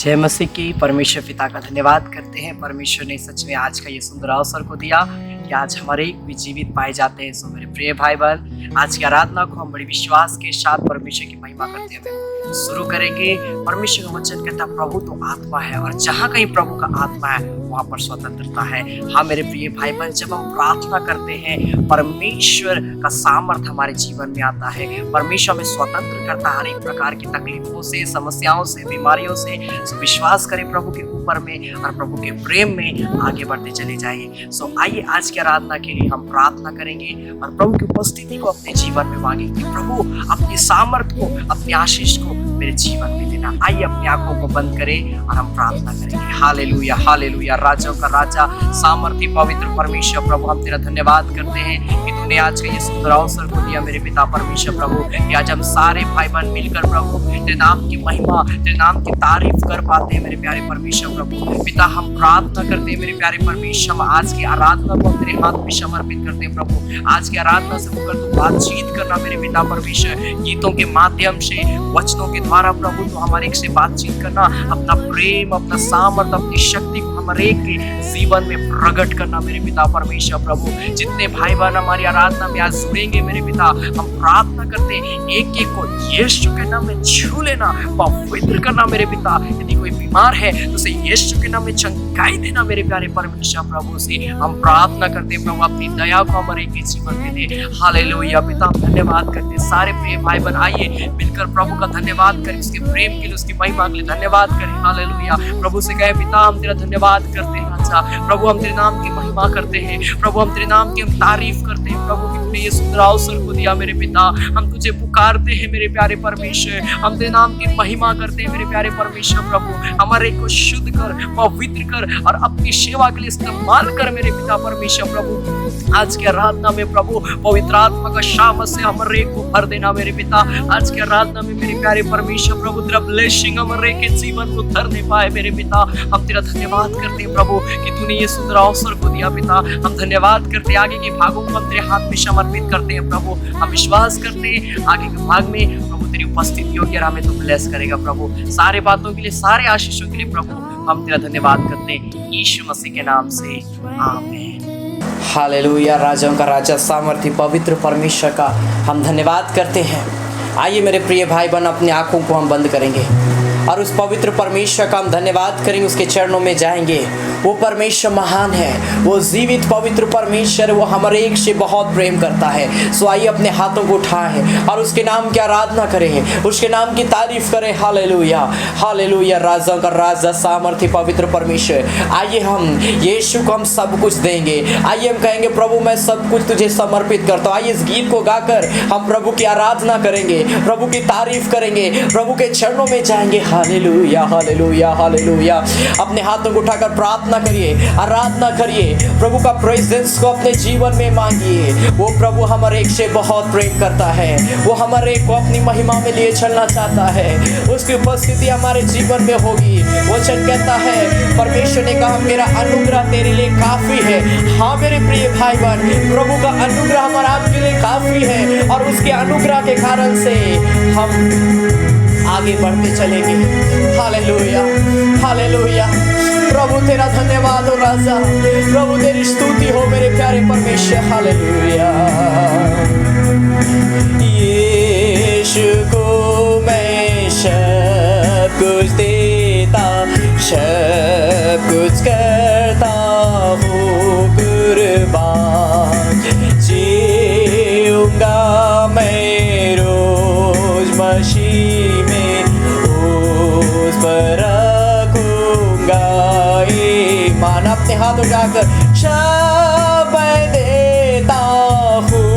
जय मसीह की। परमेश्वर पिता का धन्यवाद करते हैं। परमेश्वर ने सच में आज का ये सुंदर अवसर को दिया कि आज हमारे भी जीवित पाए जाते हैं। सो मेरे प्रिय भाई बहन, आज की आराधना को हम बड़े विश्वास के साथ परमेश्वर की महिमा करते हुए शुरू करेंगे। परमेश्वर का वचन कहता है प्रभु तो आत्मा है और जहाँ कहीं प्रभु का आत्मा है वहाँ पर स्वतंत्रता है। हाँ मेरे प्रिय भाई बहन, जब हम प्रार्थना करते हैं परमेश्वर का सामर्थ हमारे जीवन में आता है। परमेश्वर हमें स्वतंत्र करता है हर एक प्रकार की तकलीफों से, समस्याओं से, बीमारियों से। सो विश्वास करें प्रभु के ऊपर में और प्रभु के प्रेम में आगे बढ़ते चले जाइए। सो आइए आज की आराधना के लिए हम प्रार्थना करेंगे और प्रभु की उपस्थिति को अपने जीवन में मांगेंगे। प्रभु अपने सामर्थ को, अपने आशीष को मेरे जीवन में देना। आइए अपनी आंखों को बंद करें और हम प्रार्थना करेंगे। Hallelujah hallelujah. राजाओं का राजा, सामर्थी पवित्र परमेश्वर प्रभु, हम तेरा धन्यवाद करते हैं कि तूने आज का ये सुंदर अवसर को दिया मेरे पिता परमेश्वर प्रभु, कि आज हम सारे भाई बहन मिलकर प्रभु तेरे नाम की महिमा, तेरे नाम की तारीफ कर पाते हैं मेरे प्यारे परमेश्वर प्रभु। पिता हम प्रार्थना करते हैं मेरे प्यारे परमेश्वर, हम आज की आराधना को तेरे हाथ में समर्पित करते हैं प्रभु। आज की आराधना से होकर तू बातचीत करना मेरे पिता परमेश्वर, गीतों के माध्यम से, वचनों के द्वारा प्रभु तो हमारे एक से बातचीत करना, अपना प्रेम, अपना सामर्थ, अपनी शक्ति को हमारे एक के जीवन में प्रकट करना मेरे पिता परमेश्वर प्रभु। जितने भाई बहन हमारी आराधना में आज जुड़ेंगे मेरे पिता, हम प्रार्थना करते हैं एक एक को यीशु के नाम में छू लेना, पवित्र करना मेरे पिता। यदि कोई बीमार है तो उसे यीशु के नाम में चंगाई देना मेरे प्यारे परमेश्वर प्रभु से हम प्रार्थना करते हैं प्रभु। अपनी दया को हमारे एक जीवन में दे। हालेलुया। पिता हम धन्यवाद करते हैं। सारे प्रिय भाई बहन आइए मिलकर प्रभु का धन्यवाद करें, उसके प्रेम के लिए, उसकी महिमा के लिए धन्यवाद करें। हालेलुया। प्रभु से कहे पिता हम तेरा धन्यवाद करते हैं। अच्छा प्रभु हम तेरे नाम की महिमा करते हैं प्रभु, हम तेरे नाम की हम तारीफ करते हैं प्रभु कि तूने ये सुंदर अवसर को दिया मेरे पिता। हम तुझे पुकारते हैं मेरे प्यारे परमेश्वर, हम तेरे नाम की महिमा करते हैं मेरे प्यारे परमेश्वर प्रभु। हमारे को शुद्ध कर, पवित्र कर और अपनी सेवा के लिए इस्तेमाल कर मेरे पिता परमेश्वर प्रभु। आज की आराधना में प्रभु पवित्र आत्मा का शामत से हमारे को भर देना मेरे पिता। आज की आराधना में मेरे प्यारे परमेश्वर प्रभु तेरा ब्लेसिंग हमारे के जीवन को धरने पाए मेरे पिता। हम तेरा धन्यवाद करते हैं प्रभु कि तूने ये सुंदर अवसर को दिया पिता। हम धन्यवाद करते हैं। आगे के भागों को हम तेरे हाथ में समर्पित करते हैं प्रभु। हम विश्वास करते हैं आगे के भाग में प्रभु तेरी उपस्थिति होगी और हमें तू ब्लेस करेगा प्रभु। सारे बातों के लिए, सारे आशीषों के लिए प्रभु हम तेरा धन्यवाद करते हैं यीशु मसीह के नाम से, आमीन। हालेलुया। राजाओं का राजा, सामर्थी पवित्र परमेश्वर का हम धन्यवाद करते हैं। आइए मेरे प्रिय भाई बहन अपनी आंखों को हम बंद करेंगे और उस पवित्र परमेश्वर का हम धन्यवाद करेंगे, उसके चरणों में जाएंगे। वो परमेश्वर महान है, वो जीवित पवित्र परमेश्वर, वो हमारे एक से बहुत प्रेम करता है। सो आइए अपने हाथों को उठाएं और उसके नाम की आराधना करें, उसके नाम की तारीफ करें। Hallelujah hallelujah. राजा का राजा, सामर्थी पवित्र परमेश्वर, आइए हम यीशु को हम सब कुछ देंगे। आइए हम कहेंगे प्रभु मैं सब कुछ तुझे समर्पित करता हूँ। आइए इस गीत को गाकर हम प्रभु की आराधना करेंगे, प्रभु की तारीफ करेंगे, प्रभु के चरणों में जाएंगे। Hallelujah hallelujah hallelujah. अपने हाथों को उठाकर प्रार्थना करिए, आराधना करिए, प्रभु का प्रेजेंस को अपने जीवन में मांगिए। वो प्रभु हमारे एक से बहुत प्रेम करता है, वो हमारे को अपनी महिमा में लिए चलना चाहता है। उसकी उपस्थिति हमारे जीवन में होगी। वचन कहता है, परमेश्वर ने कहा मेरा अनुग्रह तेरे लिए काफी है। हाँ मेरे प्रिय भाई बहन, प्रभु का अनुग्रह हमारा आपके लिए काफी है और उसके अनुग्रह के कारण से हम आगे बढ़ते चलेंगे। Hallelujah hallelujah. प्रभु तेरा धन्यवाद हो राजा, प्रभु तेरी स्तुति हो मेरे प्यारे परमेश्वर। हालेलुया। यीशु को मैं सब कुछ देता, सब कुछ करता हूँ कुर्बान। जीऊंगा मैं रोज मसीह में, उस पर रखूंगा ईमान। अपने हाथ उठाकर सब देता हूँ,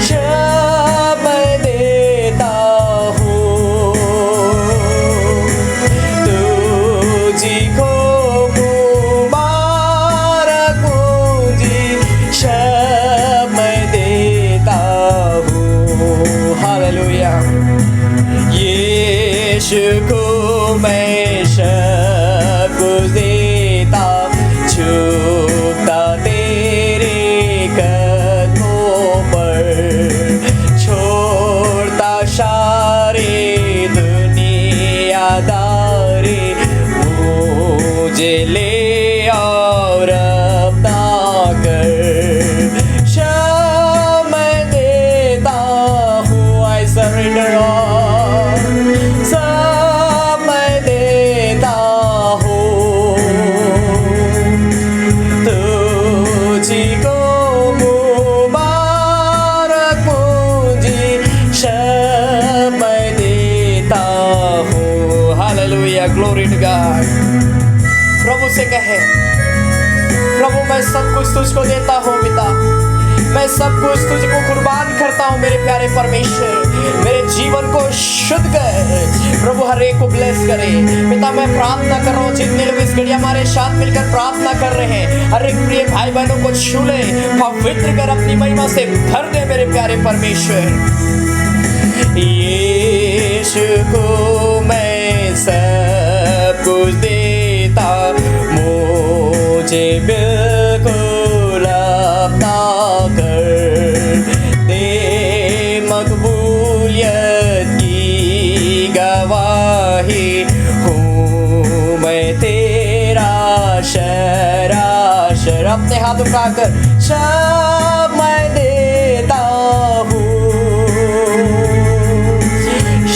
सब देता हूँ, तुझी को मुबारक मुझी, सब देता हूँ। हालेलुया। यीशु को मैं सब कुछ देता, ग्रेट गॉड। प्रभु से कहे, प्रभु मैं सब कुछ तुझको देता हूँ पिता, मैं सब कुछ तुझको कुर्बान करता हूँ मेरे प्यारे परमेश्वर। मेरे जीवन को शुद्ध कर प्रभु, हर एक को ब्लेस करे पिता। मैं प्रार्थना कर रहा हूँ जितने लोग इस घड़ी हमारे साथ मिलकर प्रार्थना कर रहे हैं, हर एक प्रिय भाई बहनों को छू ले, पवित्र कर, अपनी महिमा से भर दे मेरे प्यारे परमेश्वर। यीशु को मैं सब कुछ देता, मुझे बिल्कुल अपना कर दे, मकबूलियत की गवाही हूँ मैं तेरा शराशर। अपने हाथ उठाकर सब मैं देता हूँ,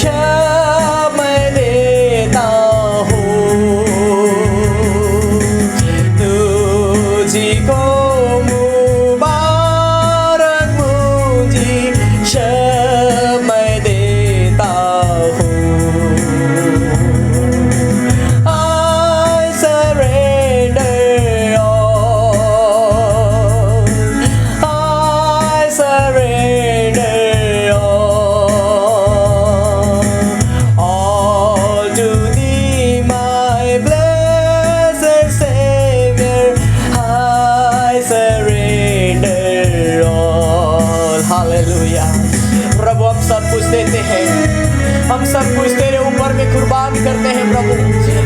सब मैं देता हूँ, तुझी को मुबारक मुझी, सब मैं देता हूँ। I surrender all, I surrender all to thee, my blessed Savior, I surrender all। Hallelujah. प्रभु हम सब कुछ देते हैं, हम सब कुछ तेरे ऊपर में कुर्बान करते हैं प्रभु।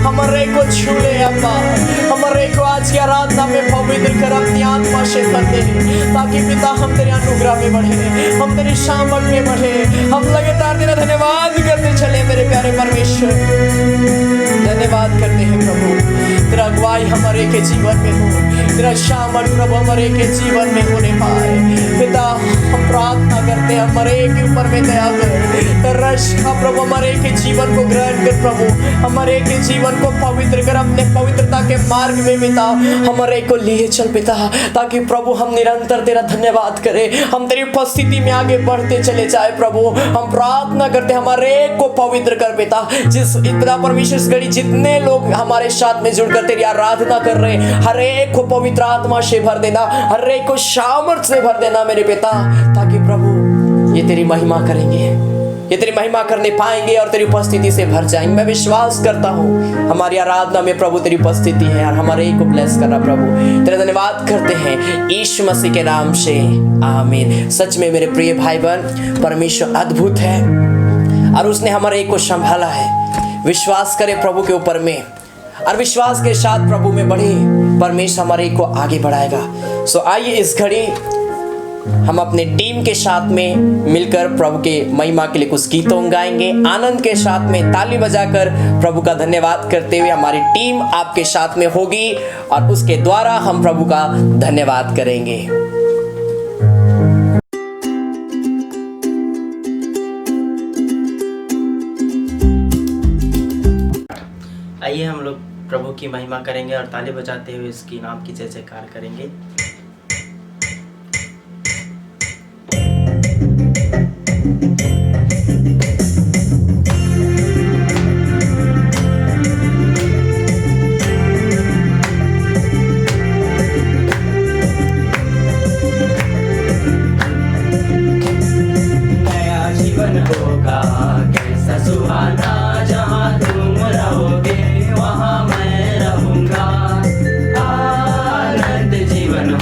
हमारे को छू ले अप्पा, हमारे को आज की आराधना में पवित्र कर, अपनी आत्मा से कर दे, ताकि पिता हम तेरे अनुग्रह में बढ़े, हम तेरी सामर्थ में बढ़े, हम लगातार तेरा धन्यवाद करते चले मेरे प्यारे परमेश्वर। धन्यवाद करते हैं प्रभु, तेरा अगुवाई हमारे के जीवन में हो, तेरा सामर्थ प्रभु हमारे के जीवन में होने पाए पिता। हम प्रार्थना करते हैं हमारे के ऊपर में दया कर, तेरा रस का प्रभु हमारे के जीवन को ग्रहण कर प्रभु, हमारे के जीवन को पवित्र कर, अपने पवित्रता के मार्ग में पिता हमारे को लिए चल पिता, ताकि प्रभु हम निरंतर तेरा धन्यवाद करें, हम तेरी उपस्थिति में आगे बढ़ते चले जाए प्रभु। हम प्रार्थना करते हमारे को पवित्र कर पिता। जिस पिता परमेश्वर इस घड़ी जितने लोग हमारे साथ में जुड़कर तेरी आराधना कर रहे हैं, हर एक को पवित्र आत्मा से भर देना, हर एक को सामर्थ से भर देना मेरे पिता, ताकि प्रभु ये तेरी महिमा करेंगे, ये तेरी महिमा करने पाएंगे और तेरी उपस्थिति से भर जाएंगे। मैं विश्वास करता हूँ हमारी आराधना में प्रभु तेरी उपस्थिति है और हमारे को ब्लेस करना प्रभु। तेरा धन्यवाद करते हैं यीशु मसीह के नाम से, आमीन। सच में मेरे प्रिय भाई बहन, परमेश्वर अद्भुत है और उसने हमारे को संभाला है। विश्वास करें प्रभु के ऊपर में और विश्वास के साथ प्रभु में बढ़े, परमेश्वर हमारे को आगे बढ़ाएगा। सो आइए इस घड़ी हम अपने टीम के साथ में मिलकर प्रभु के महिमा के लिए कुछ गीतों गाएंगे, आनंद के साथ में ताली बजाकर प्रभु का धन्यवाद करते हुए हमारी टीम आपके साथ में होगी और उसके द्वारा हम प्रभु का धन्यवाद करेंगे। आइए हम लोग प्रभु की महिमा करेंगे और ताली बजाते हुए इसकी नाम की जय जयकार करेंगे। नया जीवन होगा कैसा सुहाना, जहाँ तुम रहोगे वहाँ मैं रहूँगा। आनंद जीवन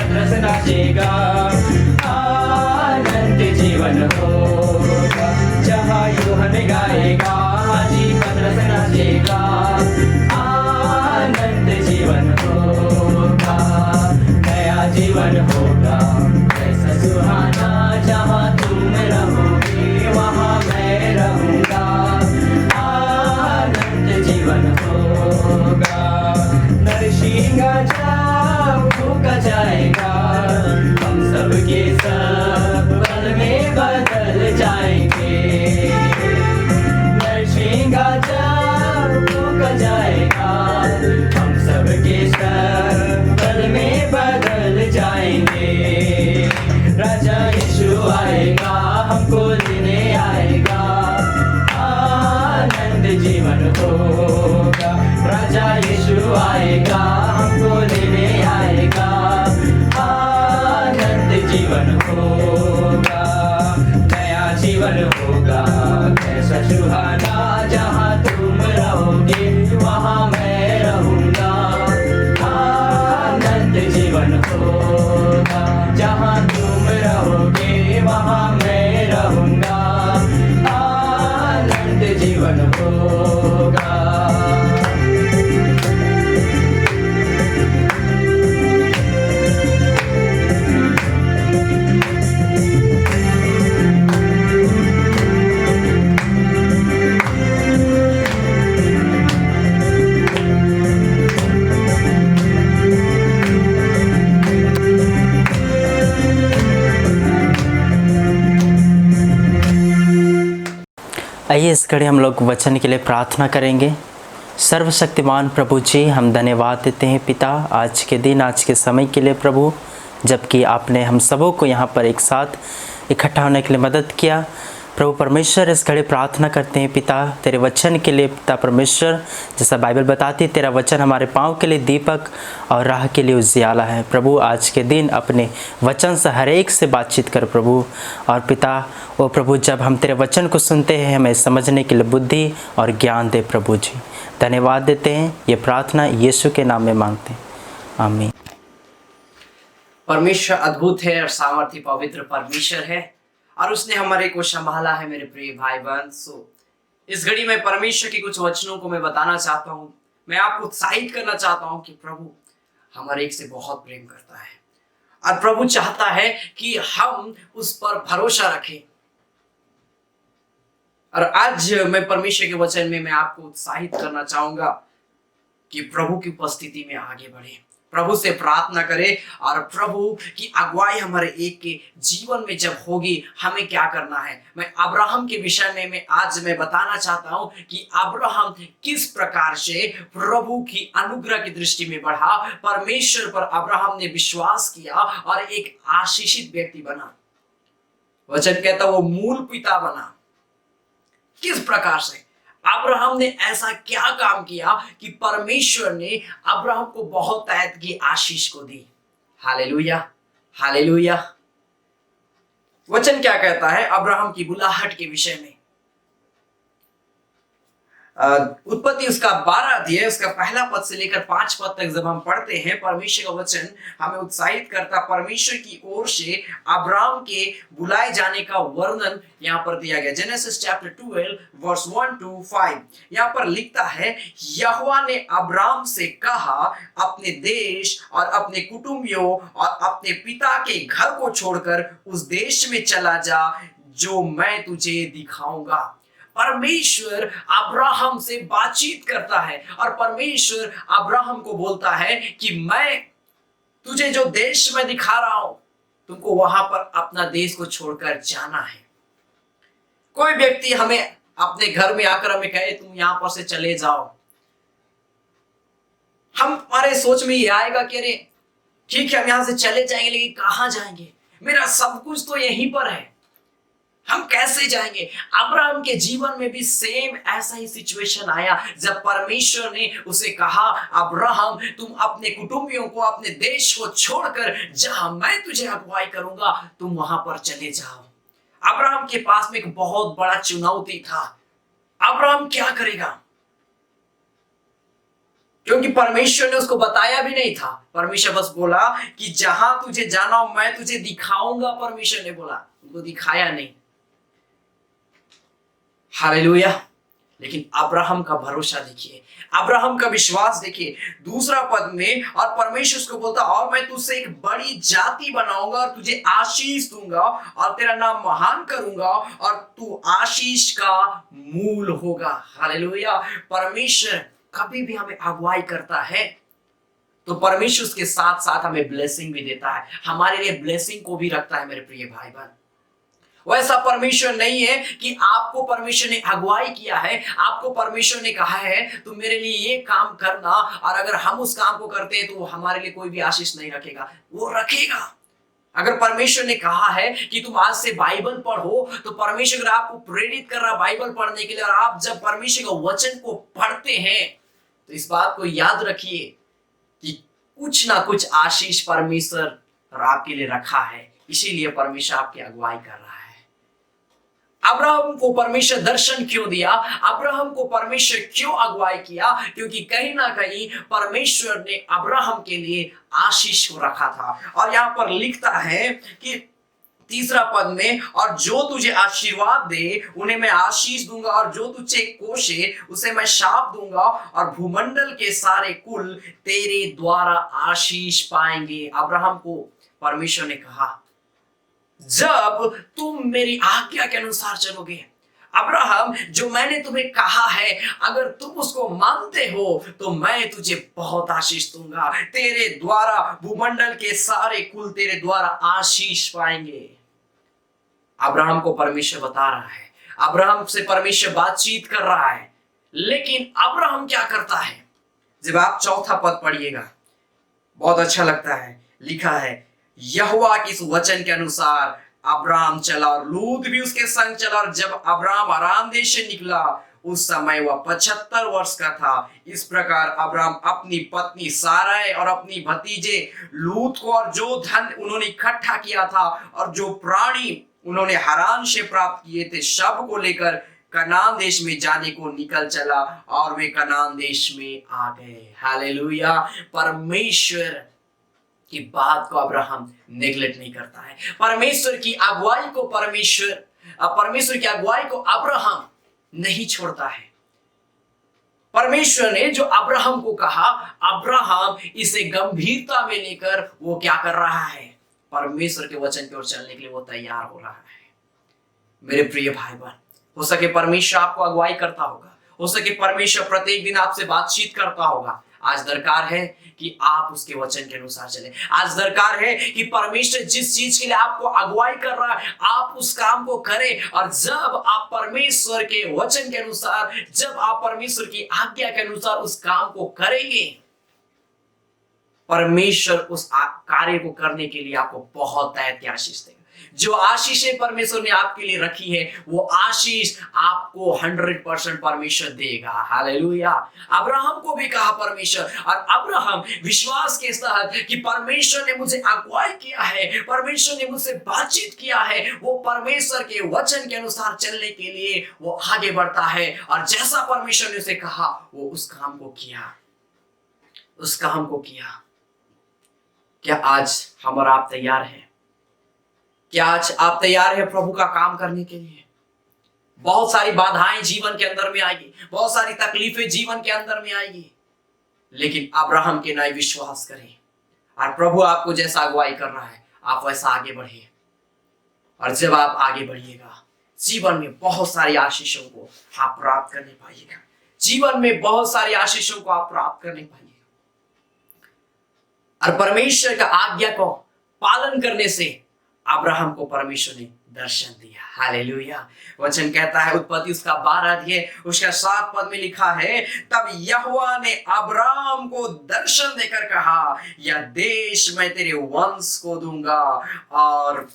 पत्र से नाचेगा, आनंद जीवन होगा। जहाँ यूहन गाएगा, जी पत्र से नाचेगा, आनंद जीवन होगा। नया जीवन होगा कैसा सुहाना, जहाँ तुम रहोगे वहाँ मैं रहूँगा, आनंद जीवन होगा। नरसिंगा जब फूका जाएगा, हम सबके सब पल में बदल जाएंगे। नरसिंगा जब फूका जाएगा, हम सबके सब पल में बदल जाएंगे। राजा यीशु आएगा, हमको लेने आएगा, आनंद जीवन होगा। राजा यीशु आएगा, हमको लेने आएगा, आनंद जीवन होगा। नया जीवन होगा कैसा सुहाना, जहाँ तुम रहोगे वहाँ मैं रहूँगा, आनंद जीवन होगा। जहाँ तुम रहोगे वहाँ मैं रहूँगा, आनंद जीवन होगा। आइए इस घड़ी हम लोग वचन के लिए प्रार्थना करेंगे। सर्वशक्तिमान प्रभु जी, हम धन्यवाद देते हैं पिता आज के दिन, आज के समय के लिए प्रभु, जबकि आपने हम सबों को यहाँ पर एक साथ इकट्ठा होने के लिए मदद किया। प्रभु परमेश्वर, इस घड़ी प्रार्थना करते हैं पिता तेरे वचन के लिए। पिता परमेश्वर, जैसा बाइबल बताती है, तेरा वचन हमारे पाँव के लिए दीपक और राह के लिए उजियाला है। प्रभु आज के दिन अपने वचन से हर एक से बातचीत कर प्रभु। और पिता वो प्रभु, जब हम तेरे वचन को सुनते हैं हमें समझने के लिए बुद्धि और ज्ञान दे प्रभु जी। धन्यवाद देते हैं, ये प्रार्थना यीशु के नाम में मांगते हैं, आमीन। परमेश्वर अद्भुत है और सामर्थ्य पवित्र परमेश्वर है और उसने हमारे को संभाला है मेरे प्रिय भाई बहन। इस घड़ी में परमेश्वर के कुछ वचनों को मैं बताना चाहता हूँ। मैं आपको उत्साहित करना चाहता हूँ कि प्रभु हमारे एक से बहुत प्रेम करता है और प्रभु चाहता है कि हम उस पर भरोसा रखें। और आज मैं परमेश्वर के वचन में मैं आपको उत्साहित करना चाहूंगा कि प्रभु की उपस्थिति में आगे बढ़े, प्रभु से प्रार्थना करें और प्रभु की अगुवाई हमारे एक के जीवन में जब होगी हमें क्या करना है। मैं अब्राहम के विषय में आज मैं बताना चाहता हूं कि अब्राहम किस प्रकार से प्रभु की अनुग्रह की दृष्टि में बढ़ा, परमेश्वर पर अब्राहम ने विश्वास किया और एक आशीषित व्यक्ति बना। वचन कहता वो मूल पिता बना। किस प्रकार से अब्राहम ने ऐसा क्या काम किया कि परमेश्वर ने अब्राहम को बहुत तहत की आशीष को दी। Hallelujah, hallelujah. वचन क्या कहता है अब्राहम की बुलाहट के विषय में? उत्पत्ति उसका 12 अध्याय उसका पहला पद से लेकर 5 पद तक जब हम पढ़ते हैं, परमेश्वर का वचन हमें उत्साहित करता। परमेश्वर की ओर से अब्राहम के बुलाए जाने का वर्णन यहाँ पर दिया गया। जेनेसिस चैप्टर 12 वर्स 1 to 5 यहाँ पर लिखता है, यहोवा ने अब्राहम से कहा, अपने देश और अपने कुटुंबियों और अपने पिता के घर को छोड़कर उस देश में चला जा जो मैं तुझे दिखाऊंगा। परमेश्वर अब्राहम से बातचीत करता है और परमेश्वर अब्राहम को बोलता है कि मैं तुझे जो देश में दिखा रहा हूं, तुमको वहां पर अपना देश को छोड़कर जाना है। कोई व्यक्ति हमें अपने घर में आकर हमें कहे तुम यहां पर से चले जाओ, हमारे सोच में ये आएगा कि अरे ठीक है हम यहां से चले जाएंगे, लेकिन कहां जाएंगे? मेरा सब कुछ तो यहीं पर है, हम कैसे जाएंगे? अब्राहम के जीवन में भी सेम ऐसा ही सिचुएशन आया जब परमेश्वर ने उसे कहा, अब्राहम तुम अपने कुटुंबियों को, अपने देश को छोड़कर जहां मैं तुझे अगुवाई करूंगा तुम वहां पर चले जाओ। अब्राहम के पास में एक बहुत बड़ा चुनौती था। अब्राहम क्या करेगा? क्योंकि परमेश्वर ने उसको बताया भी नहीं था। परमेश्वर बस बोला कि जहां तुझे जाना हो मैं तुझे दिखाऊंगा। परमेश्वर ने बोला, उनको दिखाया नहीं। हालेलुया। लेकिन अब्राहम का भरोसा देखिए, अब्राहम का विश्वास देखिए। दूसरा पद में, और परमेश्वर उसको बोलता, और मैं तुझसे एक बड़ी जाति बनाऊंगा और तुझे आशीष दूंगा और तेरा नाम महान करूंगा और तू आशीष का मूल होगा। हालेलुया। परमेश्वर कभी भी हमें अगुवाई करता है तो परमेश्वर उसके साथ साथ हमें ब्लेसिंग भी देता है, हमारे लिए ब्लेसिंग को भी रखता है। मेरे प्रिय भाई बहन, वैसा परमेश्वर नहीं है कि आपको परमेश्वर ने अगुवाई किया है, आपको परमेश्वर ने कहा है तुम मेरे लिए ये काम करना, और अगर हम उस काम को करते हैं तो वो हमारे लिए कोई भी आशीष नहीं रखेगा। वो रखेगा। अगर परमेश्वर ने कहा है कि तुम आज से बाइबल पढ़ो, तो परमेश्वर अगर आपको प्रेरित कर रहा बाइबल पढ़ने के लिए, और आप जब परमेश्वर के वचन को पढ़ते हैं तो इस बात को याद रखिए कि कुछ ना कुछ आशीष परमेश्वर आपके लिए रखा है। इसीलिए परमेश्वर आपकी अगुवाई कर रहा है। अब्राहम को परमेश्वर दर्शन क्यों दिया, अब्राहम को परमेश्वर क्यों अगुवाई किया? क्योंकि कहीं ना कहीं परमेश्वर ने अब्राहम के लिए आशीष को रखा था। और यहां पर लिखता है कि तीसरा पद में, और जो तुझे आशीर्वाद दे उन्हें मैं आशीष दूंगा, और जो तुझे कोसे उसे मैं शाप दूंगा, और भूमंडल के सारे कुल तेरे द्वारा आशीष पाएंगे। अब्राहम को परमेश्वर ने कहा, जब तुम मेरी आज्ञा के अनुसार चलोगे, अब्राहम जो मैंने तुम्हें कहा है अगर तुम उसको मानते हो तो मैं तुझे बहुत आशीष दूंगा, तेरे द्वारा भूमंडल के सारे कुल तेरे द्वारा आशीष पाएंगे। अब्राहम को परमेश्वर बता रहा है, अब्राहम से परमेश्वर बातचीत कर रहा है। लेकिन अब्राहम क्या करता है? जब आप चौथा पद पढ़िएगा बहुत अच्छा लगता है। लिखा है, यहोवा के इस वचन के अनुसार अब्राम चला और लूत भी उसके संग चला, और जब अब्राम अराम देश से निकला उस समय वह 75 वर्ष का था। इस प्रकार अब्राम अपनी पत्नी साराय और अपनी भतीजे लूत को और जो धन उन्होंने इकट्ठा किया था और जो प्राणी उन्होंने हरान से प्राप्त किए थे सब को लेकर कनान देश में जाने को निकल चला, और वे कनान देश में आ गए। हालेलुया। परमेश्वर की बात को अब्राहम नेग्लेक्ट नहीं करता है। परमेश्वर की अगुवाई को परमेश्वर की अगुवाई को अब्राहम नहीं छोड़ता है। परमेश्वर ने जो अब्राहम को कहा, अब्राहम इसे गंभीरता में लेकर वो क्या कर रहा है? परमेश्वर के वचन की ओर चलने के लिए वो तैयार हो रहा है। मेरे प्रिय भाई बहन, हो सके परमेश्वर आपको अगुवाई करता होगा, हो सके परमेश्वर प्रत्येक दिन आपसे बातचीत करता होगा। आज दरकार है कि आप उसके वचन के अनुसार चलें। आज दरकार है कि परमेश्वर जिस चीज के लिए आपको अगुवाई कर रहा है आप उस काम को करें। और जब आप परमेश्वर के वचन के अनुसार, जब आप परमेश्वर की आज्ञा के अनुसार उस काम को करेंगे, परमेश्वर उस कार्य को करने के लिए आपको बहुत आशीष देगा। जो आशीषें परमेश्वर ने आपके लिए रखी है वो आशीष आपको 100% परमेश्वर देगा। हालेलुया। अब्राहम को भी कहा परमेश्वर, और अब्राहम विश्वास के साथ कि परमेश्वर ने मुझे अगुवाई किया है, परमेश्वर ने मुझसे बातचीत किया है, वो परमेश्वर के वचन के अनुसार चलने के लिए वो आगे बढ़ता है। और जैसा परमेश्वर ने उसे कहा वो उस काम को किया, उस काम को किया। क्या आज हम और आप तैयार हैं? क्या आज आप तैयार हैं प्रभु का काम करने के लिए? बहुत सारी बाधाएं जीवन के अंदर में आएगी, बहुत सारी तकलीफें जीवन के अंदर में आएगी, लेकिन अब्राहम के नए विश्वास करें और प्रभु आपको जैसा अगुवाई कर रहा है आप वैसा आगे बढ़िए। और जब आप आगे बढ़िएगा जीवन में बहुत सारी आशीषों को आप प्राप्त करने पाइएगा। जीवन में बहुत सारी आशीषों को आप प्राप्त करने पाइएगा। और परमेश्वर का आज्ञा को पालन करने से अब्राहम को परमेश्वर ने दर्शन दिया। हालेलुया। वचन कहता है उत्पत्ति उसका 12 अध्याय उसका 7 पद में लिखा है, तब यहोवा ने अब्राहम को दर्शन देकर कहा, यह देश मैं तेरे वंश को दूंगा। और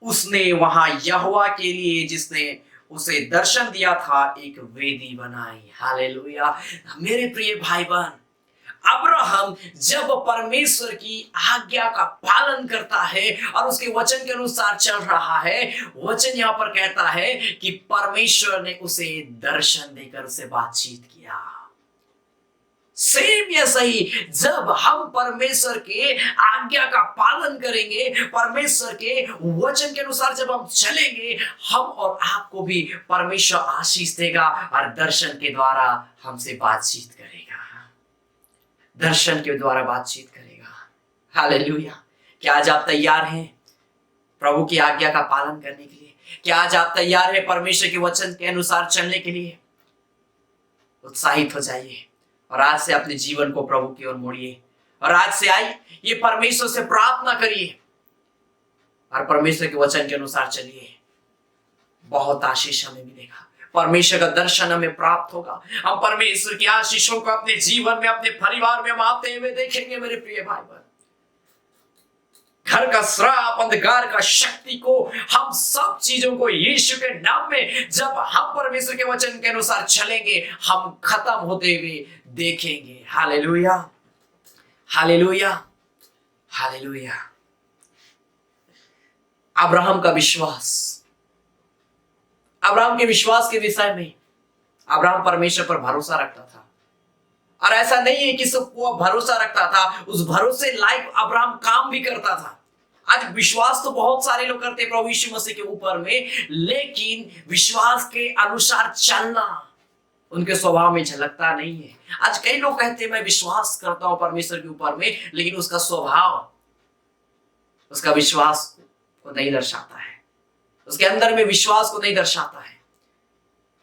उसने वहां यहोवा के लिए जिसने उसे दर्शन दिया था एक वेदी बनाई। हालेलुया। मेरे प्रिय भाई बहन, अब्राहम जब परमेश्वर की आज्ञा का पालन करता है और उसके वचन के अनुसार चल रहा है, वचन यहां पर कहता है कि परमेश्वर ने उसे दर्शन देकर उसे बातचीत किया। सेम ऐसा ही जब हम परमेश्वर के आज्ञा का पालन करेंगे, परमेश्वर के वचन के अनुसार जब हम चलेंगे, हम और आपको भी परमेश्वर आशीष देगा और दर्शन के द्वारा हमसे बातचीत करेगा, दर्शन के द्वारा बातचीत करेगा। हालेलुया। क्या आज आप तैयार हैं प्रभु की आज्ञा का पालन करने के लिए? क्या आज आप तैयार हैं परमेश्वर के वचन के अनुसार चलने के लिए? उत्साहित हो जाइए और आज से अपने जीवन को प्रभु की ओर मोड़िए और आज से आई ये परमेश्वर से प्रार्थना करिए और परमेश्वर के वचन के अनुसार चलिए। बहुत आशीष हमें मिलेगा, परमेश्वर का दर्शन हमें प्राप्त होगा। हम परमेश्वर की आशीषों को अपने जीवन में, अपने परिवार में हम आते हुए देखेंगे। मेरे प्रिय भाई बहन, घर का श्राप, अंधकार का शक्ति को, हम सब चीजों को यीशु के नाम में जब हम परमेश्वर के वचन के अनुसार चलेंगे, हम खत्म होते हुए देखेंगे। Hallelujah, hallelujah, hallelujah. अब्राहम का विश्वास, अब्राहम के विश्वास के विषय में, अब्राहम परमेश्वर पर भरोसा रखता था और ऐसा नहीं है कि सिर्फ वो भरोसा रखता था, उस भरोसे लायक अब्राहम काम भी करता था। आज विश्वास तो बहुत सारे लोग करते हैं प्रभु यीशु मसीह के ऊपर में, लेकिन विश्वास के अनुसार चलना उनके स्वभाव में झलकता नहीं है। आज कई लोग कहते हैं मैं विश्वास करता हूं परमेश्वर के ऊपर में, लेकिन उसका स्वभाव उसका विश्वास को नहीं दर्शाता है, उसके अंदर में विश्वास को नहीं दर्शाता है।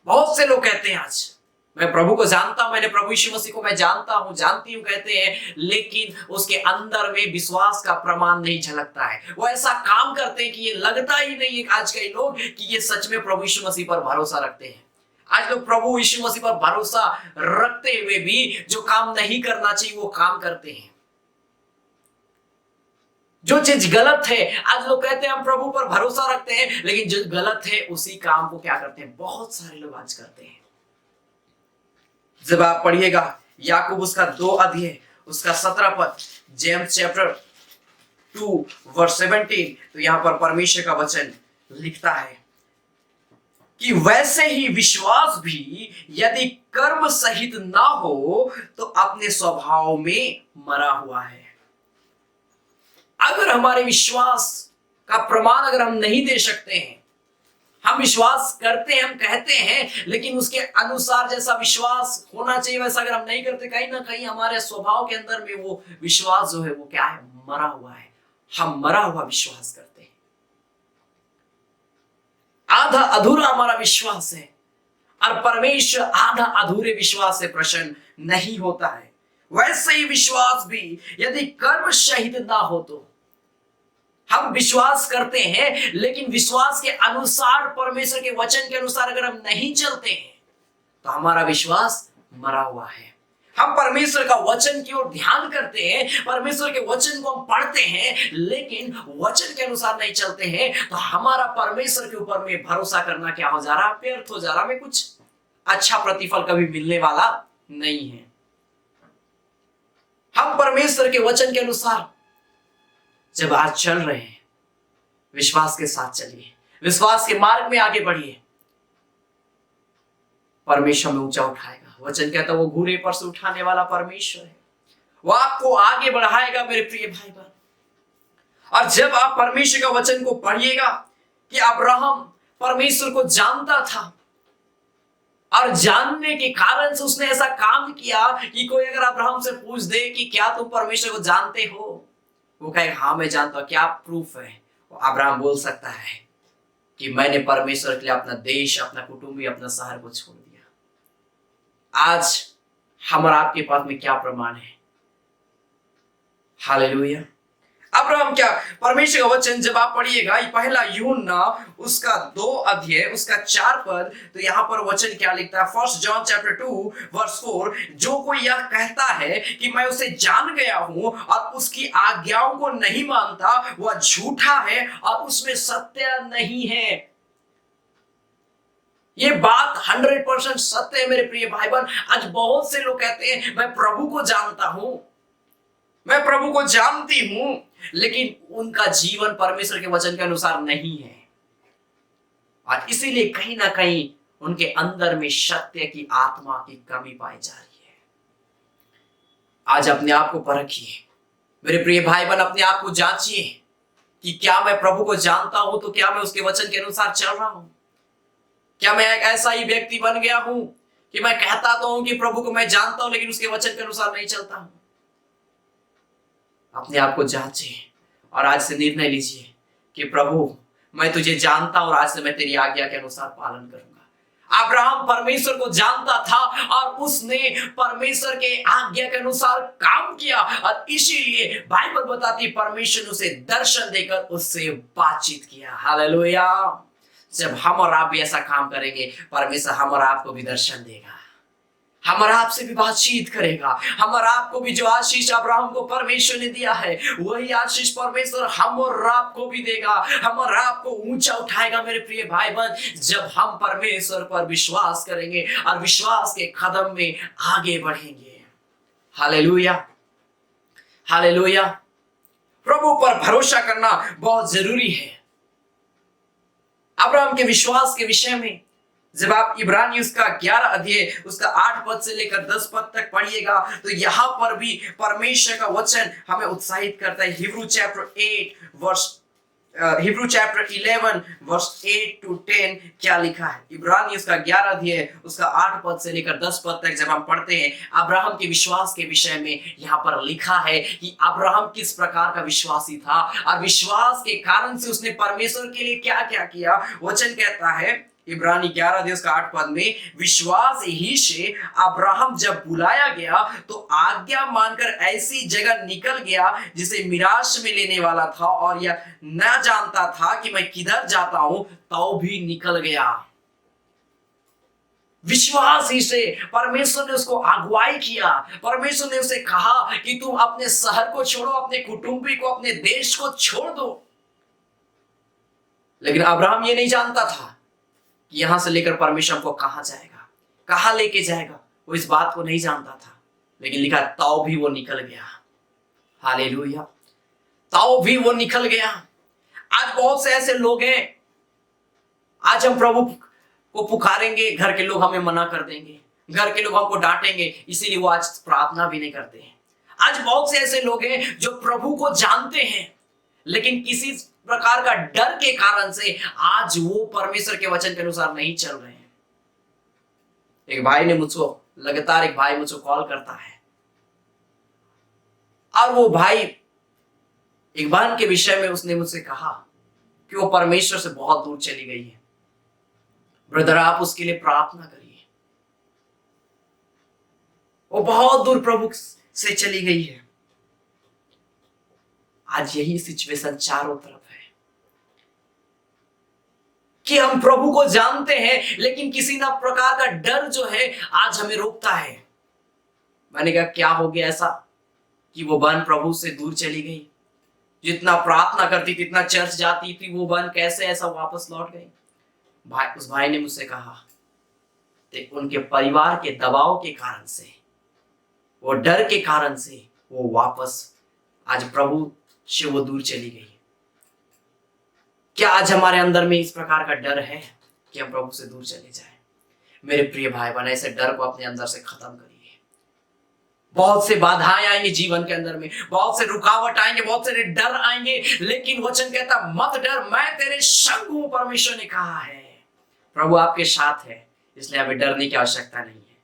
बहुत से लोग कहते हैं आज मैं प्रभु को जानता हूं, मैंने प्रभु यीशु मसीह को मैं जानता हूं, जानती हूं कहते हैं, लेकिन उसके अंदर में विश्वास का प्रमाण नहीं झलकता है। वो ऐसा काम करते हैं कि ये लगता ही नहीं है आज कई लोग कि ये सच में प्रभु यीशु मसीह पर भरोसा रखते हैं। आज लोग प्रभु यीशु मसीह पर भरोसा रखते हुए भी जो काम नहीं करना चाहिए वो काम करते हैं। जो चीज गलत है, आज लोग कहते हैं हम प्रभु पर भरोसा रखते हैं, लेकिन जो गलत है उसी काम को क्या करते हैं, बहुत सारे लोग आज करते हैं। जब आप पढ़िएगा याकूब उसका 2 अध्याय उसका 17 पद, जेम्स चैप्टर 2 वर्स 17, तो यहां पर परमेश्वर का वचन लिखता है कि वैसे ही विश्वास भी यदि कर्म सहित ना हो तो अपने स्वभाव में मरा हुआ है। अगर हमारे विश्वास का प्रमाण अगर हम नहीं दे सकते हैं, हम विश्वास करते हैं, हम कहते हैं, लेकिन उसके अनुसार जैसा विश्वास होना चाहिए वैसा अगर हम नहीं करते, कहीं ना कहीं हमारे स्वभाव के अंदर में वो विश्वास जो है वो क्या है, मरा हुआ है। हम मरा हुआ विश्वास करते हैं, आधा अधूरा हमारा विश्वास है और परमेश्वर आधा अधूरे विश्वास से प्रसन्न नहीं होता है। वैसे ही विश्वास भी यदि कर्म सहित ना हो तो, हम विश्वास करते हैं लेकिन विश्वास के अनुसार, परमेश्वर के वचन के अनुसार अगर हम नहीं चलते हैं तो हमारा विश्वास मरा हुआ है। हम परमेश्वर का वचन की ओर ध्यान करते हैं, परमेश्वर के वचन को हम पढ़ते हैं, लेकिन वचन के अनुसार नहीं चलते हैं तो हमारा परमेश्वर के ऊपर में भरोसा करना क्या हो जा रहा है, व्यर्थ हो जा रहा है। हमें कुछ अच्छा प्रतिफल कभी मिलने वाला नहीं है। हम परमेश्वर के वचन के अनुसार जब आज चल रहे हैं, विश्वास के साथ चलिए, विश्वास के मार्ग में आगे बढ़िए, परमेश्वर में ऊंचा उठाएगा। वचन कहता है वो घूरे पर से उठाने वाला परमेश्वर है, वो आपको आगे बढ़ाएगा मेरे प्रिय भाई बहन। और जब आप परमेश्वर का वचन को पढ़िएगा कि अब्राहम परमेश्वर को जानता था और जानने के कारण से उसने ऐसा काम किया कि कोई अगर अब्राहम से पूछ दे कि क्या तुम परमेश्वर को जानते हो, वो कहे हाँ मैं जानता हूं, क्या प्रूफ है, वो अब्राहम बोल सकता है कि मैंने परमेश्वर के लिए अपना देश, अपना कुटुंबी, अपना शहर को छोड़ दिया। आज हमारा आपके पास में क्या प्रमाण है? हालेलुया। अब्राहम क्या, परमेश्वर का वचन जब आप पढ़िएगा पहला यूहन्ना उसका 2 अध्याय उसका 4 पद, तो यहां पर वचन क्या लिखता है, 1 जॉन चैप्टर 2 वर्स 4, जो कोई यह कहता है कि मैं उसे जान गया हूं और उसकी आज्ञाओं को नहीं मानता, वह झूठा है और उसमें सत्य नहीं है। ये बात 100% सत्य है मेरे प्रिय भाई बहन। आज बहुत से लोग कहते हैं मैं प्रभु को जानता हूं, मैं प्रभु को जानती हूं, लेकिन उनका जीवन परमेश्वर के वचन के अनुसार नहीं है और इसीलिए कहीं ना कहीं उनके अंदर में सत्य की आत्मा की कमी पाई जा रही है। आज अपने आप को परखिए मेरे प्रिय भाई बहन, अपने आप को जांचिए कि क्या मैं प्रभु को जानता हूं, तो क्या मैं उसके वचन के अनुसार चल रहा हूं? क्या मैं एक ऐसा ही व्यक्ति बन गया हूं कि मैं कहता तो हूं कि प्रभु को मैं जानता हूं लेकिन उसके वचन के अनुसार नहीं चलता हूं? अपने आप को जांचिए और आज से निर्णय लीजिए कि प्रभु मैं तुझे जानता हूं और आज से मैं तेरी आज्ञा के अनुसार पालन करूंगा। अब्राहम परमेश्वर को जानता था और उसने परमेश्वर के आज्ञा के अनुसार काम किया और इसीलिए बाइबल बताती परमेश्वर ने उसे दर्शन देकर उससे बातचीत किया। हालेलुया। जब हम और आप भी ऐसा काम करेंगे, परमेश्वर हम और आपको भी दर्शन देगा, हम और आपसे भी बातचीत करेगा। हम और आपको भी जो आशीष अब्राहम को परमेश्वर ने दिया है वही आशीष परमेश्वर हम और आपको भी देगा, हम और आपको ऊंचा उठाएगा। मेरे प्रिय भाई बहन, जब हम परमेश्वर पर विश्वास करेंगे और विश्वास के कदम में आगे बढ़ेंगे। Hallelujah, hallelujah. प्रभु पर भरोसा करना बहुत जरूरी है। अब्राहम के विश्वास के विषय में जब आप इब्रानी उसका 11 अध्याय उसका 8 पद से लेकर 10 पद तक पढ़िएगा तो यहां पर भी परमेश्वर का वचन हमें उत्साहित करता है। हिब्रू चैप्टर 11 वर्स 8 to 10 क्या लिखा है? इब्रानी उसका 11 अध्याय उसका 8 पद से लेकर 10 पद तक जब हम पढ़ते हैं, अब्राहम के विश्वास के विषय में यहाँ पर लिखा है कि अब्राहम किस प्रकार का विश्वासी था और विश्वास के कारण से उसने परमेश्वर के लिए क्या क्या किया। वचन कहता है इब्रानी 11 अध्याय उसका 8 पद में, विश्वास ही से अब्राहम जब बुलाया गया तो आज्ञा मानकर ऐसी जगह निकल गया जिसे मिरास में लेने वाला था और यह न जानता था कि मैं किधर जाता हूं, तो भी निकल गया। विश्वास ही से परमेश्वर ने उसको अगुवाई किया। परमेश्वर ने उसे कहा कि तुम अपने शहर को छोड़ो, अपने कुटुंबी को, अपने देश को छोड़ दो। लेकिन अब्राहम ये नहीं जानता था यहां से लेकर परमेश्वर को कहां जाएगा, कहां लेके जाएगा, वो इस बात को नहीं जानता था। लेकिन लिखा ताऊ भी वो निकल गया। हालेलुया, ताऊ भी वो निकल गया। आज बहुत से ऐसे लोग हैं, आज हम प्रभु को पुकारेंगे, घर के लोग हमें मना कर देंगे, घर के लोग हमको डांटेंगे, इसीलिए वो आज प्रार्थना भी नहीं करते हैं। आज बहुत से ऐसे लोग हैं जो प्रभु को जानते हैं लेकिन किसी प्रकार का डर के कारण से आज वो परमेश्वर के वचन के अनुसार नहीं चल रहे हैं। एक भाई ने मुझको लगातार कॉल करता है और वो भाई एक बहन के विषय में उसने मुझसे कहा कि वो परमेश्वर से बहुत दूर चली गई है। ब्रदर आप उसके लिए प्रार्थना करिए, वो बहुत दूर प्रभु से चली गई है। आज यही सिचुएशन चारों तरफ है कि हम प्रभु को जानते हैं लेकिन किसी ना प्रकार का डर जो है आज हमें रोकता है। मैंने कहा क्या हो गया ऐसा कि वो बहन प्रभु से दूर चली गई? जितना प्रार्थना करती थी, जितना चर्च जाती थी, वो बहन कैसे ऐसा वापस लौट गई? उस भाई ने मुझसे कहा उनके परिवार के दबाव के कारण से, वो डर के कारण से वो वापस आज प्रभु से वो दूर चली गई। क्या आज हमारे अंदर में इस प्रकार का डर है कि हम प्रभु से दूर चले जाएं? मेरे प्रिय भाई बहन, ऐसे डर को अपने अंदर से खत्म करिए। बहुत से बाधाएं आएंगे जीवन के अंदर में, बहुत से रुकावट आएंगे, बहुत से डर आएंगे, लेकिन वचन कहता मत डर, मैं तेरे संग हूं। परमेश्वर ने कहा है प्रभु आपके साथ है, इसलिए हमें डरने की आवश्यकता नहीं है।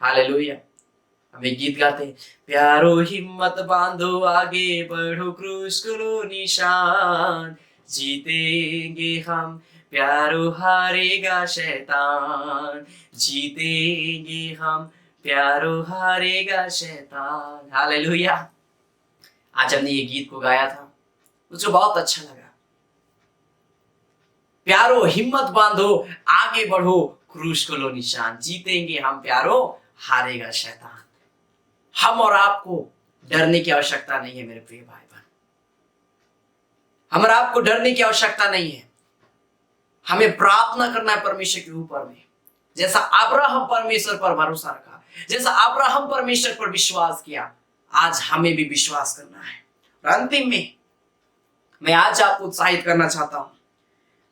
हालेलुया। हमें गीत गाते, प्यारो हिम्मत बांधो आगे बढ़ो क्रूस को लो निशान, जीतेंगे हम प्यारो हारेगा शैतान, जीतेंगे हम प्यारो हारेगा शैतान। हालेलुया। आज हमने ये गीत को गाया था, मुझे बहुत अच्छा लगा। प्यारो हिम्मत बांधो आगे बढ़ो क्रूस को लो निशान, जीतेंगे हम प्यारो हारेगा शैतान। हम और आपको डरने की आवश्यकता नहीं है मेरे प्रिय भाई बहन, हम और आपको डरने की आवश्यकता नहीं है। हमें प्रार्थना करना है परमेश्वर के ऊपर में, जैसा अब्राहम परमेश्वर पर भरोसा रखा, जैसा अब्राहम परमेश्वर पर विश्वास किया, आज हमें भी विश्वास करना है। और अंतिम में मैं आज आपको उत्साहित करना चाहता हूं,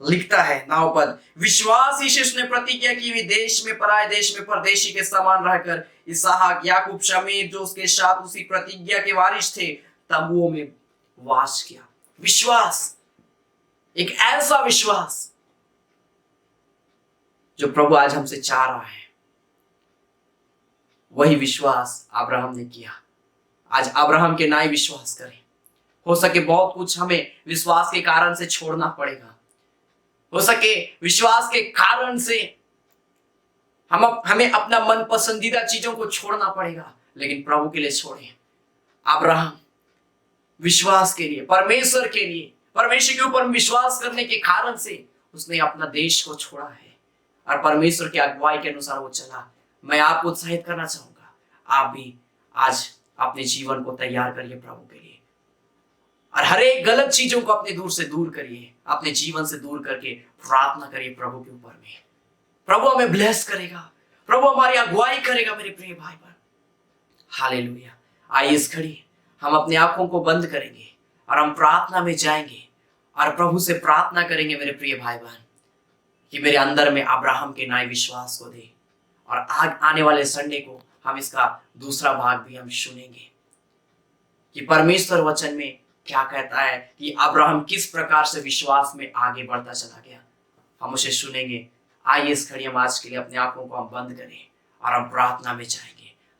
लिखता है 9 पद, विश्वास ही से उसने प्रतिज्ञा की, विदेश में पराये देश में परदेशी के समान रहकर इसहाक याकूब शमीर जो उसके साथ उसी प्रतिज्ञा के वारिस थे तंबुओं में वास किया। विश्वास, एक ऐसा विश्वास जो प्रभु आज हमसे चाह रहा है, वही विश्वास अब्राहम ने किया। आज अब्राहम के नाई विश्वास करें। हो सके बहुत कुछ हमें विश्वास के कारण से छोड़ना पड़ेगा, हो सके विश्वास के कारण से हमें अपना मन पसंदीदा चीजों को छोड़ना पड़ेगा, लेकिन प्रभु के लिए छोड़ें। अब्राहम विश्वास के लिए, परमेश्वर के लिए, परमेश्वर के ऊपर विश्वास करने के कारण से उसने अपना देश को छोड़ा है और परमेश्वर की अगुवाई के अनुसार वो चला। मैं आपको उत्साहित करना चाहूंगा, आप भी आज अपने जीवन को तैयार करिए प्रभु के लिए और हर एक गलत चीजों को अपने दूर से दूर करिए, अपने जीवन से दूर करके प्रार्थना करिए प्रभु के ऊपर में। प्रभु हमें ब्लेस करेगा, प्रभु हमारी अगुवाई करेगा मेरे प्रिय भाई बहन। हालेलुया। आइए इस घड़ी हम अपने आंखों को बंद करेंगे और हम प्रार्थना में जाएंगे और प्रभु से प्रार्थना करेंगे मेरे प्रिय भाई बहन कि मेरे अंदर में अब्राहम के नाई विश्वास को दे। और आने वाले संडे को हम इसका दूसरा भाग भी हम सुनेंगे कि परमेश्वर वचन में क्या कहता है कि अब्राहम किस प्रकार से विश्वास में आगे बढ़ता चला गया, हम उसे सुनेंगे। आइए इस घड़ी हम आज के लिए अपने आंखों को हम बंद करें और हम प्रार्थना में जाएंगे।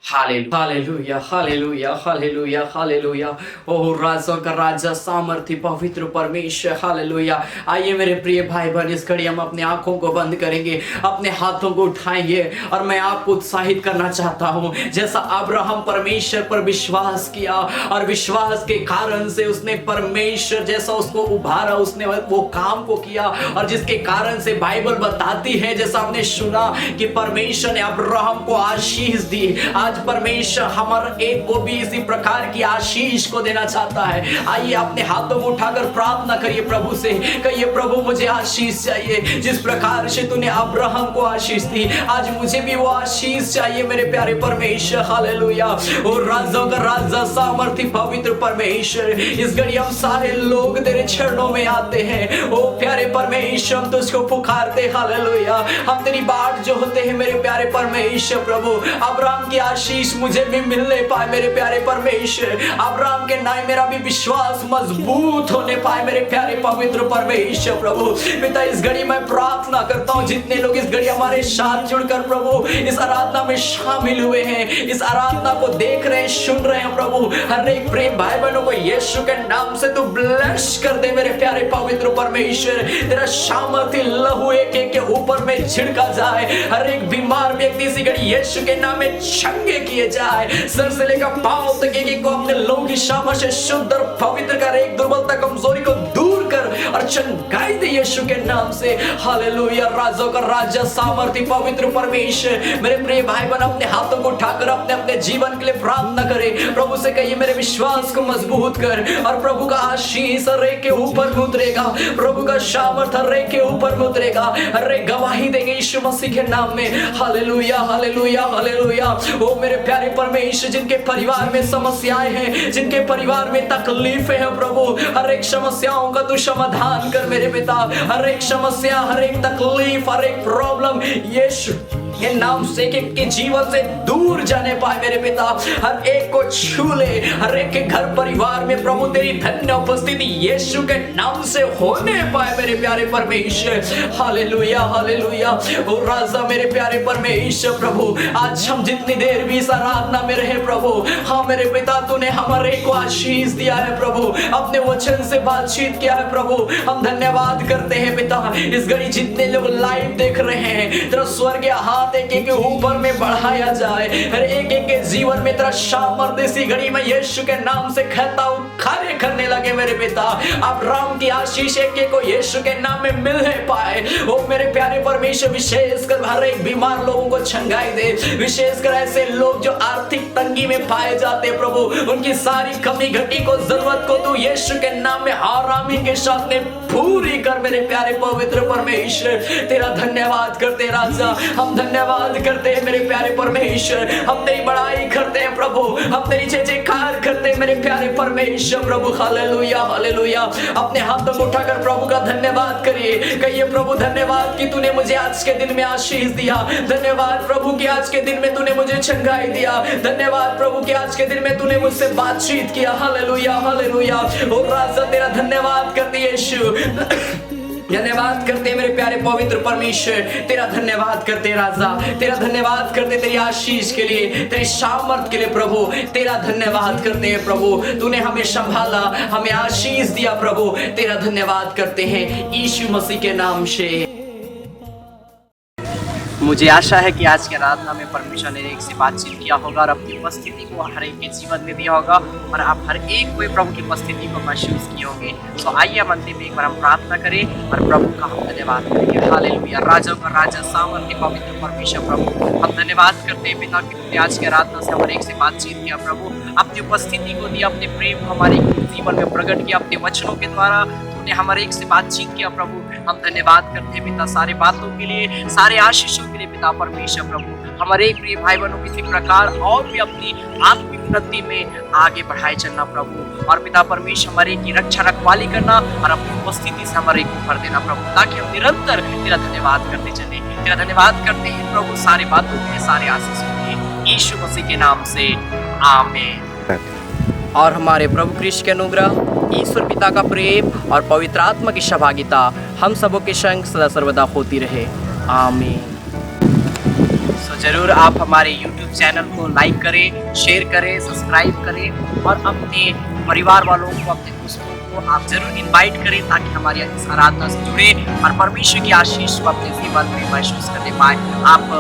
Hallelujah, hallelujah, hallelujah, hallelujah. ओह राजा का राजा, सामर्थी पवित्र परमेश्वर, हालेलुया। आइए मेरे प्रिय भाई बहन, इस घड़ी हम अपने आंखों को बंद करेंगे, अपने हाथों को उठाएंगे और मैं आपको उत्साहित करना चाहता हूं, जैसा अब्राहम परमेश्वर पर विश्वास किया और विश्वास के कारण से उसने परमेश्वर जैसा उसको उभारा, उसने वो काम को किया और जिसके कारण से बाइबल बताती है, जैसा हमने सुना कि परमेश्वर ने अब्राहम को आशीष दी। आज परमेश्वर हमारे एक को भी इसी प्रकार की आशीष को देना चाहता है। आइए अपने हाथों को उठाकर प्रार्थना करिए प्रभु से, कहिए प्रभु मुझे आशीष चाहिए, जिस प्रकार से तूने अब्राहम को आशीष दी आज मुझे भी वो आशीष चाहिए मेरे प्यारे परमेश्वर। हालेलुया। और राजाओं का राजा, सामर्थी पवित्र परमेश्वर, इस घड़ी हम सारे लोग तेरे चरणों में आते हैं। ओ प्यारे परमेश्वर, हम तुझको पुकारते। हालेलुया। हम तेरी बाट जो होते हैं मेरे प्यारे परमेश्वर प्रभु, अब्राहम की आशीष मुझे भी मिलने पाए मेरे प्यारे परमेश्वर। अब्राहम के नाम मेरा भी विश्वास मजबूत होने पाए मेरे प्यारे पवित्र परमेश्वर प्रभु। पिता इस घड़ी मैं प्रार्थना करता हूँ, जितने लोग इस घड़ी हमारे साथ जुड़कर प्रभु इस आराधना में शामिल हुए हैं, इस आराधना को देख रहे हैं, सुन रहे हैं प्रभु, हर एक प्रेम भाई बहनों को यीशु के नाम से तू ब्लेस कर दे मेरे प्यारे पवित्र परमेश्वर। तेरा सामर्थ्य लहू एक के ऊपर में छिड़का जाए, हर एक बीमार व्यक्ति इसी घड़ी यीशु के नाम में चंगे किए जाए, सर से लेकर पांव तक एक को अपने लोगों की सामर्थ से शुद्ध और पवित्र कर, एक दुर्बलता कमजोरी को दूर कर और चंगाई दे यीशु के नाम से। हालेलुया। राजों का राजा, सामर्थी पवित्र परमेश्वर, मेरे प्रिय भाई बहन अपने हाथों को उठाकर अपने अपने जीवन के लिए प्रार्थना करें। प्रभु से कहिए मेरे विश्वास को मजबूत कर, और प्रभु का आशीष हर एक के ऊपर उतरेगा, प्रभु का सामर्थ हर एक के ऊपर उतरेगा, हर एक गवाही देंगे यीशु मसीह के नाम में। Hallelujah, hallelujah, hallelujah. ओ मेरे प्यारे परमेश्वर, जिनके परिवार में समस्याएं हैं, जिनके परिवार में तकलीफें हैं प्रभु, हर एक समस्याओं का तू समाधान कर मेरे पिता। हर एक समस्या, हर एक तकलीफ, हर एक प्रॉब्लम यीशु के नाम से के जीवन से दूर जाने पाए मेरे पिता। हर एक को छू ले, हर एक के घर परिवार में प्रभु तेरी धन्य उपस्थिति यीशु के नाम से होने पाए मेरे प्यारे परमेश्वर। Hallelujah, hallelujah. ओ राजा मेरे प्यारे परमेश्वर प्रभु, आज हम जितनी देर भी इस आराधना में रहे प्रभु, हाँ मेरे पिता तूने हमारे को आशीष दिया है प्रभु, अपने वचन से बातचीत किया है प्रभु। हम धन्यवाद करते हैं पिता। इस घड़ी जितने लोग लाइव देख रहे हैं, तेरा स्वर्गीय हाथ एक एक के ऊपर में बढ़ाया जाए, हर एक एक के जीवन में तेरा सामर्थ्य इसी घड़ी में यीशु के नाम से कहता हूं कार्य करने लगे मेरे पिता। अब्राहम की आशीष एक एक को यीशु के नाम में मिलने पाए। ओ मेरे प्यारे परमेश्वर, विशेषकर हर एक बीमार लोगों को चंगाई दे, विशेषकर ऐसे लोग जो आर्थिक तंगी में पाए जाते हैं प्रभु, उनकी सारी कमी घटी को, जरूरत को तू यीशु के नाम में आरामी के साथ में पूरी कर मेरे प्यारे पवित्र परमेश्वर। तेरा धन्यवाद करते राजा, हम धन्यवाद करते हैं मेरे प्यारे परमेश्वर। हम तेरी बड़ाई करते हैं प्रभु, हम तेरी जय जयकार करते हैं मेरे प्यारे परमेश्वर प्रभु। Hallelujah hallelujah. अपने हाथों को उठाकर प्रभु का धन्यवाद करिए, कहिए प्रभु धन्यवाद कि तूने मुझे आज के दिन में आशीष दिया। धन्यवाद प्रभु कि आज के दिन में तूने मुझे चंगाई दिया। धन्यवाद प्रभु कि आज के दिन में तूने मुझसे बातचीत किया। Hallelujah hallelujah. ओ राजा तेरा धन्यवाद करते यीशु, धन्यवाद करते मेरे प्यारे पवित्र परमेश्वर। तेरा धन्यवाद करते राजा, तेरा धन्यवाद करते तेरी आशीष के लिए, तेरी सामर्थ के लिए प्रभु। तेरा धन्यवाद करते हैं प्रभु, तूने हमें संभाला, हमें आशीष दिया प्रभु। तेरा धन्यवाद करते हैं यीशु मसीह के नाम से। मुझे आशा है कि आज के आराधना में परमेश्वर ने एक से बातचीत किया होगा और अपनी उपस्थिति को हर एक के जीवन में दिया होगा और आप हर एक कोई प्रभु की उपस्थिति को महसूस किए होंगे। तो आइए हम अंतिम में एक बार हम प्रार्थना करें और प्रभु का हम धन्यवाद करेंगे। हालेलुया। राजाओं का राजा, सामर्थ्य पवित्र परमेश्वर प्रभु, हम धन्यवाद करते हैं पिता कि तुमने आज के आराधना से हमारे एक से बातचीत किया प्रभु, अपनी उपस्थिति को दिया, अपने प्रेम को हमारे जीवन में प्रकट किया, अपने वचनों के द्वारा तुमने हमारे एक से बातचीत किया प्रभु। हम धन्यवाद करते हैं पिता सारे बातों के लिए, सारे आशीषों के लिए पिता परमेश्वर प्रभु। हमारे प्रिय भाई बहनों किसी प्रकार और भी अपनी आत्मिक उन्नति में आगे बढ़ाए चलना प्रभु। और पिता परमेश्वर हमारे की रक्षा रखवाली करना और अपनी उपस्थिति से हमारे को भर देना प्रभु, ताकि हम निरंतर तेरा धन्यवाद करते चले। तेरा धन्यवाद करते हैं प्रभु सारे बातों के लिए, सारे आशीषों के लिए, यीशु मसीह के नाम से आमीन। और हमारे प्रभु कृष्ण के अनुग्रह, ईश्वर पिता का प्रेम और पवित्र आत्मा की सहभागिता हम सबों के संग सदा सर्वदा होती रहे। आमीन। तो जरूर आप हमारे YouTube चैनल को लाइक करें, शेयर करें, सब्सक्राइब करें और अपने परिवार वालों को, अपने दोस्तों को आप जरूर इनवाइट करें, ताकि हमारी इस आराधना से जुड़े और परमेश्वर की आशीष को अपने जीवन में महसूस करने पाए। आप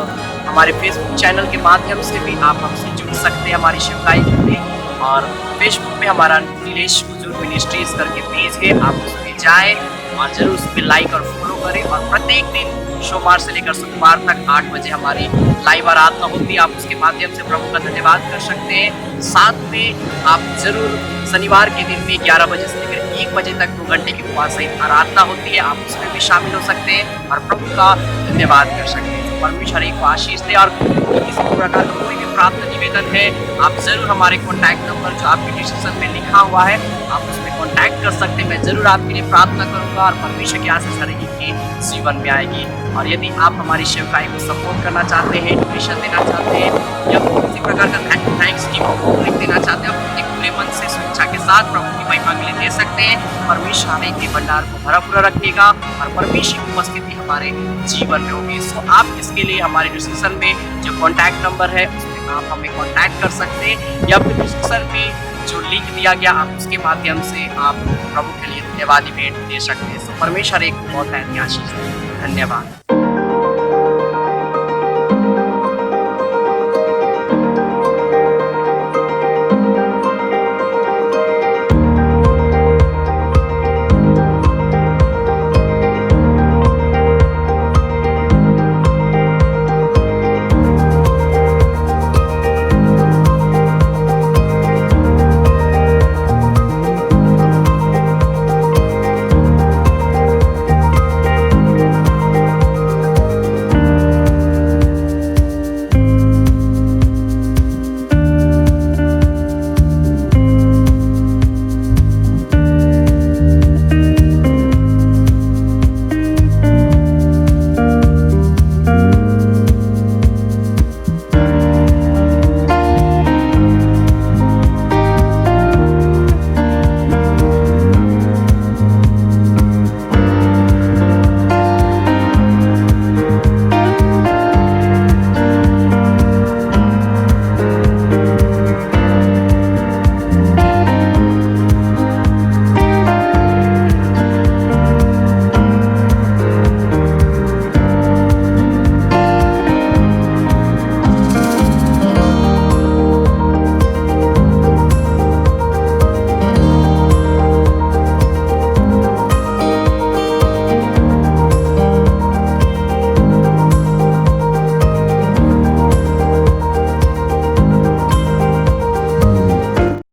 हमारे फेसबुक चैनल के माध्यम से भी आप हमसे जुड़ सकते हैं हमारी शिवकाई में, और फेसबुक पे हमारा नीलेश हुजूर मिनिस्ट्रीज करके पेज है, आप उस पर जाएँ और जरूर उस पर लाइक और फॉलो करें। और प्रत्येक दिन सोमवार से लेकर शुक्रवार तक 8 बजे हमारी लाइव आराधना होती है, आप उसके माध्यम से प्रभु का धन्यवाद कर सकते हैं। साथ में आप जरूर शनिवार के दिन में 11 बजे से लेकर 1 बजे तक 2 घंटे की उपवास सहित आराधना होती है, आप उसमें भी शामिल हो सकते हैं और प्रभु का धन्यवाद कर सकते हैं। परमेश्वर एक को आशीष दे। और किसी प्रकार का कोई भी प्रार्थना निवेदन है, आप जरूर हमारे कॉन्टैक्ट नंबर जो आपके डिस्क्रिप्शन में लिखा हुआ है, आप उसमें कॉन्टैक्ट कर सकते हैं। मैं जरूर आपके लिए प्रार्थना करूंगा और परमेश्वर की आशीष हर एक के जीवन में आएगी। और यदि आप हमारी सेवकाई को सपोर्ट करना चाहते हैं, डोनेशन देना चाहते हैं या किसी प्रकार का थैंक्स गिव ऑफरिंग देना चाहते हैं, आप एक खुले मन से स्वेच्छा के साथ प्रभु की महिमा के लिए दे सकते हैं। परमेश्वर हमें के भंडार को भरा पूरा रखेगा और परमेश्वर की उपस्थिति हमारे जीवन में होगी। सो आप इसके लिए हमारे डिस्क्रिप्शन में जो कॉन्टैक्ट नंबर है उसमें आप हमें कॉन्टैक्ट कर सकते हैं, या फिर डिस्क्रिप्शन में जो लिंक दिया गया आप उसके माध्यम से आप प्रभु के लिए धन्यवाद भेंट दे सकते हैं। सो परमेश्वर एक बहुत आशीष। धन्यवाद।